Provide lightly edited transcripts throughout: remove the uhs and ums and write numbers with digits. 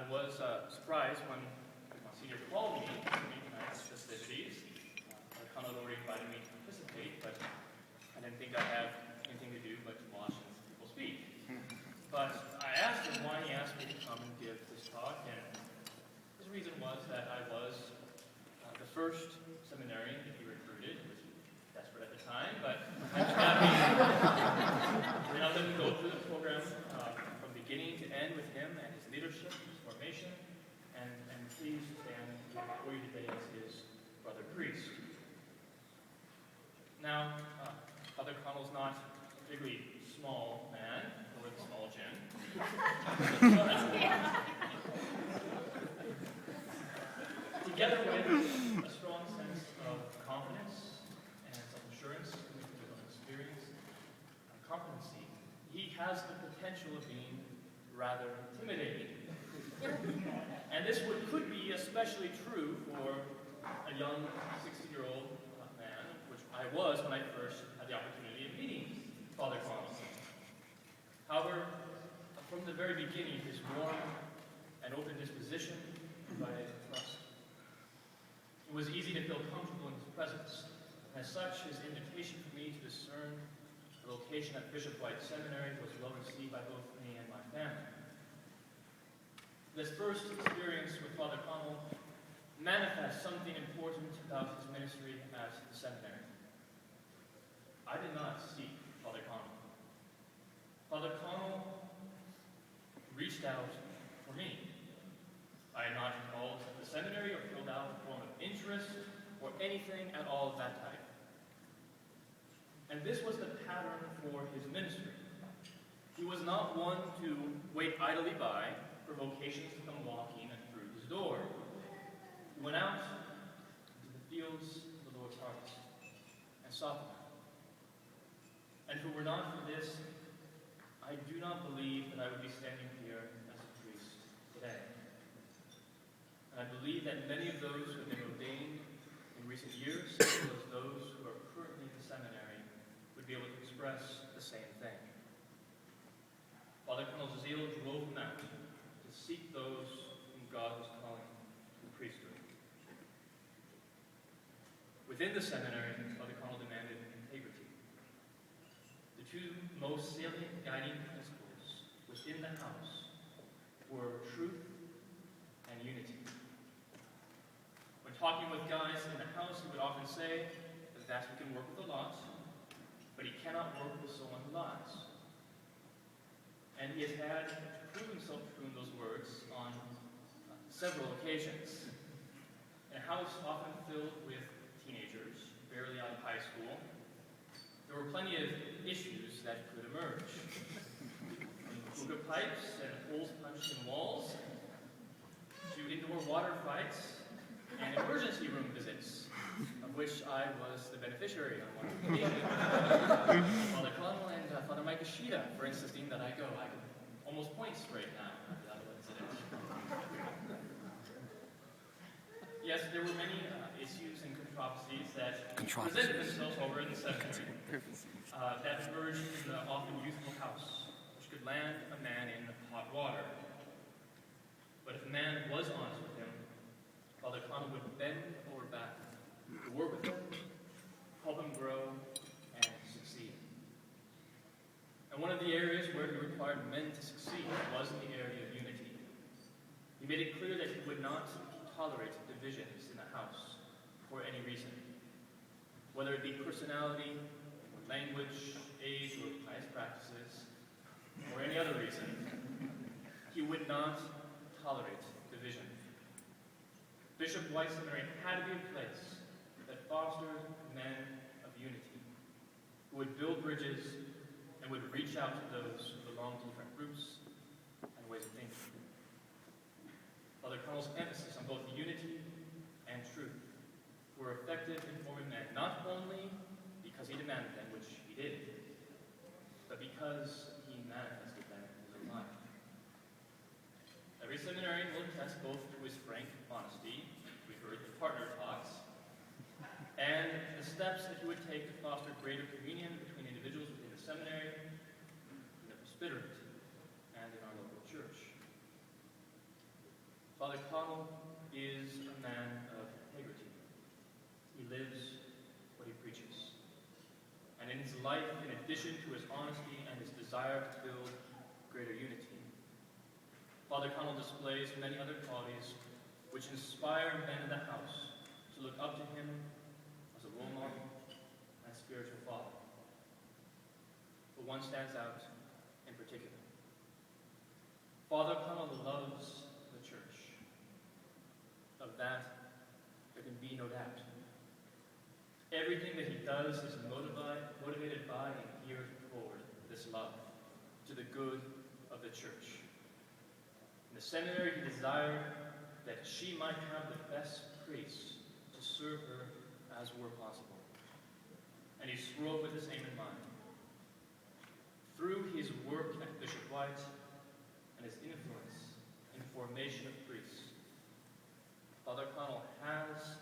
I was surprised when Monsignor called me to meet tonight's festivities. Connall already invited me to participate, but I didn't think I'd have anything to do but to watch and listen to people speak. But I asked him why he asked me to come and give this talk, and his reason was that I was the first seminarian that he recruited. He was desperate at the time, but I was happy. And I'll let him go through the program from beginning to end with him and his leadership, his formation, and please stand before you today as his brother priest. Now, Father Connall's not a particularly small man, or the small gin. Together with a strong sense of confidence and self-assurance, coming from his own experience and competency, he has the potential of being rather intimidating. And this could be especially true for a young 60-year-old man, which I was when I first had the opportunity of meeting Father Connall. However, from the very beginning, his warm and open disposition provided trust. It was easy to feel comfortable in his presence. As such, his invitation for me to discern the location at Bishop White Seminary was well received by both me and my family. This first experience with Father Connall manifests something important about his ministry at the seminary. I did not seek Father Connall. Father Connall reached out for me. I had not called the seminary or filled out a form of interest or anything at all of that type. And this was the pattern for his ministry. He was not one to wait idly by for vocations to come walking through his door. He went out into the fields of the Lord's harvest and sought them. And if it were not for this, I do not believe that I would be standing here as a priest today. And I believe that many of those who have been ordained in recent years, as well as those who are currently in the seminary, would be able to express the same thing. Father Connall's zeal drove him out to seek those whom God was calling to the priesthood. Within the seminary, Father Connall demanded integrity. The two most salient guiding principles within the house were truth and unity. When talking with guys in the house, he would often say that he can work with a lot, but he cannot work with someone who lies. And he has had to prove himself true in those words on several occasions. In a house often filled with teenagers, barely out of high school, there were plenty of issues that could emerge. From hookah pipes and holes punched in walls, to indoor water fights and emergency room visits, of which I was the beneficiary on one occasion. Father Connall and Father Mike Ishida for insisting that I go. I can almost point straight now after that incident. Yes, there were many issues and controversies that presented themselves over in the seminary that emerged in the often youthful house, which could land a man in hot water. But if a man was honest with him, Father Connall would bend over backward to work with him, help him grow, and succeed. And one of the areas where he required men to succeed was in the area of unity. He made it clear that he would not tolerate divisions in the house for any reason, whether it be personality, or language, age, or pious practices, or any other reason. He would not tolerate division. Bishop White Seminary had to be a place that fostered men of unity, who would build bridges and would reach out to those who belonged to different groups and ways of thinking. Father Connall's emphasis on both unity and truth were effective in forming men, not only because he demanded them, which he did, but because he manifested them in his own life. Every seminarian will attest both to his frank honesty, we heard the partner talks, and the steps that he would take to foster greater communion between individuals within the seminary, in the presbyterate, and in our local church. life in addition to his honesty and his desire to build greater unity. Father Connall displays many other qualities which inspire men in the house to look up to him as a role model and spiritual father. But one stands out in particular. Father Connall loves the church. Of that, there can be no doubt. Everything that he does is motivated by and geared toward this love to the good of the church. In the seminary, he desired that she might have the best priests to serve her as were possible. And he strove with this aim in mind. Through his work at Bishop White and his influence in formation of priests, Father Connall has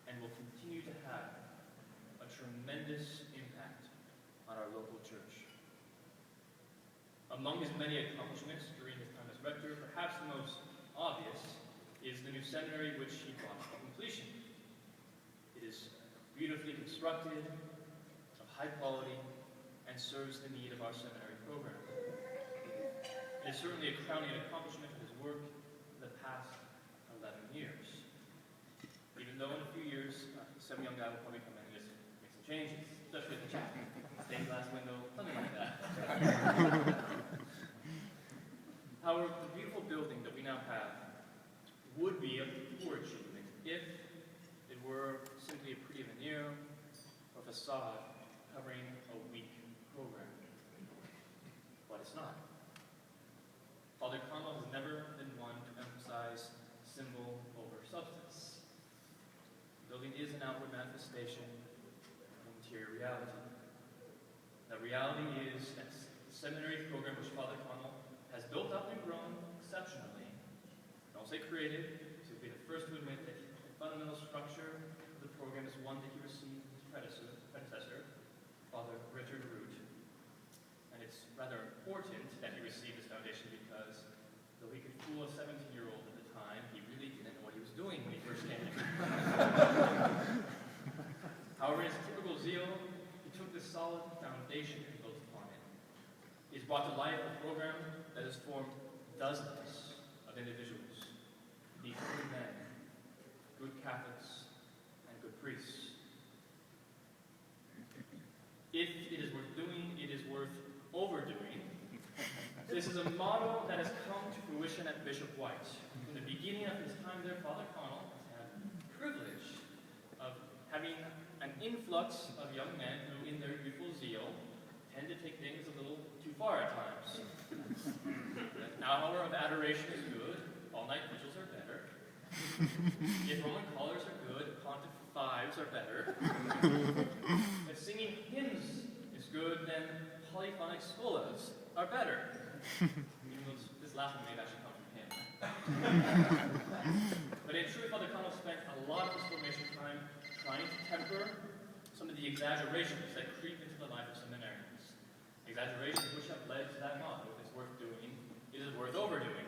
and will continue to have a tremendous impact on our local church. Among his many accomplishments during his time as rector, perhaps the most obvious is the new seminary which he brought to completion. It is beautifully constructed, of high quality, and serves the need of our seminary program. It is certainly a crowning accomplishment of his work in the past 11 years. Even though in a few years, some young guy will probably come in and just make some changes, especially with the stained glass window, something like that. However, the beautiful building that we now have would be a poor achievement if it were simply a pretty veneer or facade covering a weak program. But it's not. Father Connall has never been one to emphasize symbol over substance. The building is an outward manifestation of interior reality. That reality is that the seminary program which Father Connall has built up and grown exceptionally. Don't say creative, so he'll be the first to admit that the fundamental structure of the program is one that he received from his predecessor, Father Richard Root. And it's rather important that he received this foundation because, though he could fool a 17-year-old at the time, he really didn't know what he was doing when he first came in. However, in his typical zeal, he took this solid foundation and built upon it. He's brought to life a program that has formed dozens of individuals, be good men, good Catholics, and good priests. If it is worth doing, it is worth overdoing. This is a model that has come to fruition at Bishop White. From the beginning of his time there, Father Connall has had the privilege of having an influx of young men who, in their youthful zeal, tend to take things a little too far at times. An hour of adoration is good, all-night vigils are better. If Roman collars are good, pontiff fives are better. If singing hymns is good, then polyphonic scholas are better. Even though this last one may actually come from him. But in truth, Father Connall spent a lot of his formation time trying to temper some of the exaggerations that creep into the life of seminarians. Exaggerations which have led to that motto: if it's worth doing, it is worth overdoing.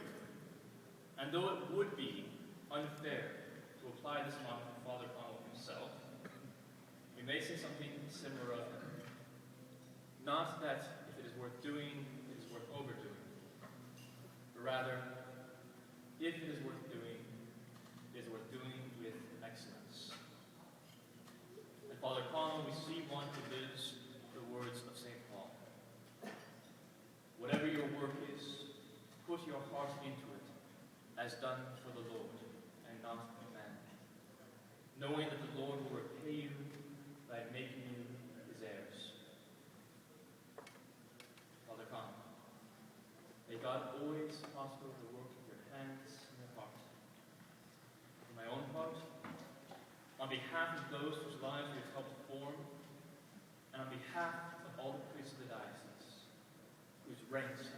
And though it would be unfair to apply this motto to Father Connall himself, we may say something similar of him. Not that if it is worth doing, it is worth overdoing. But rather, if it is worth doing, it is worth doing with excellence. And Father Connall, we see one who lives the words of St. Paul. Whatever your work is, put your heart into it, as done for the Lord, and not for man, knowing that the Lord will repay you by making you his heirs. Father Connall, may God always prosper the work of your hands and your heart. For my own part, on behalf of those whose lives we have helped form, and on behalf of all the priests of the diocese, whose ranks